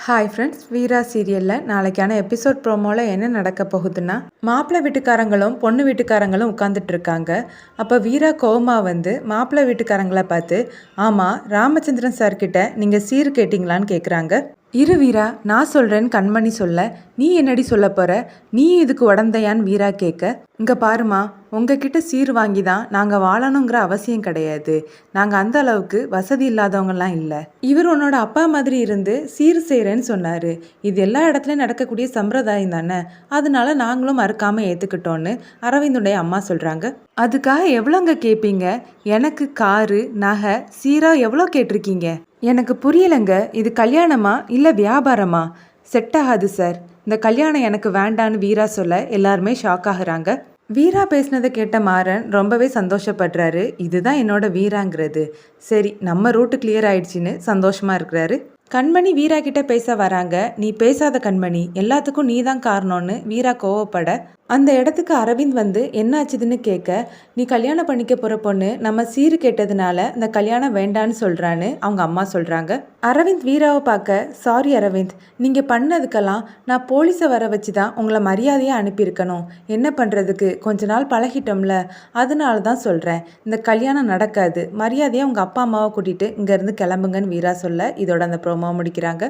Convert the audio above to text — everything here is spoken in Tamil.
ஹாய் ஃப்ரெண்ட்ஸ், வீரா சீரியலில் நாளைக்கான எபிசோட் ப்ரோமோவில் என்ன நடக்க போகுதுன்னா, மாப்பிள்ளை வீட்டுக்காரங்களும் பொண்ணு வீட்டுக்காரங்களும் உட்காந்துட்டு இருக்காங்க. அப்போ வீரா கோவமா வந்து மாப்பிள்ளை வீட்டுக்காரங்களை பார்த்து, ஆமாம் ராமச்சந்திரன் சார்கிட்ட நீங்கள் சீர் கேட்டிங்களான்னு கேட்குறாங்க. இரு வீரா, நான் சொல்கிறேன்னு கண்மணி சொல்ல, நீ என்னடி சொல்ல போகிற, நீ இதுக்கு உடந்தையான்னு வீரா கேட்க, இங்கே பாருமா, உங்ககிட்ட சீர் வாங்கி தான் நாங்கள் வாழணுங்கிற அவசியம் கிடையாது. நாங்கள் அந்த அளவுக்கு வசதி இல்லாதவங்கலாம் இல்லை. இவர் உன்னோட அப்பா மாதிரி இருந்து சீர் செய்கிறேன்னு சொன்னார். இது எல்லா இடத்துலையும் நடக்கக்கூடிய சம்பிரதாயம் தானே, அதனால நாங்களும் மறுக்காமல் ஏற்றுக்கிட்டோன்னு அரவிந்துடைய அம்மா சொல்கிறாங்க. அதுக்காக எவ்வளோங்க கேட்பீங்க? எனக்கு காரு நகை சீராக எவ்வளோ கேட்டிருக்கீங்க? எனக்கு புரியலைங்க, இது கல்யாணமா இல்லை வியாபாரமா? செட் ஆகாது சார், இந்த கல்யாணம் எனக்கு வேண்டான்னு வீரா சொல்ல எல்லாருமே ஷாக் ஆகுறாங்க. வீரா பேசினதை கேட்ட மாறன் ரொம்பவே சந்தோஷப்படுறாரு. இதுதான் என்னோட வீராங்கிறது. சரி, நம்ம ரூட்டு கிளியர் ஆயிடுச்சின்னு சந்தோஷமா இருக்கிறாரு. கண்மணி வீரா கிட்ட பேச வராங்க. நீ பேசாத கண்மணி, எல்லாத்துக்கும் நீ தான் காரணம்னு வீரா கோவப்பட, அந்த இடத்துக்கு அரவிந்த் வந்து என்ன ஆச்சுதுன்னு கேட்க, நீ கல்யாணம் பண்ணிக்க போகிற பொண்ணு நம்ம சீரு கேட்டதுனால இந்த கல்யாணம் வேண்டான்னு சொல்கிறான்னு அவங்க அம்மா சொல்கிறாங்க. அரவிந்த் வீராவை பார்க்க, சாரி அரவிந்த், நீங்கள் பண்ணதுக்கெல்லாம் நான் போலீஸை வர வச்சு தான் உங்களை மரியாதையாக அனுப்பியிருக்கணும். என்ன பண்ணுறதுக்கு, கொஞ்ச நாள் பழகிட்டோம்ல, அதனால தான் சொல்கிறேன். இந்த கல்யாணம் நடக்காது. மரியாதையாக உங்கள் அப்பா அம்மாவை கூட்டிகிட்டு இங்கேருந்து கிளம்புங்கன்னு வீரா சொல்ல, இதோட அந்த ப்ரோமோ முடிக்கிறாங்க.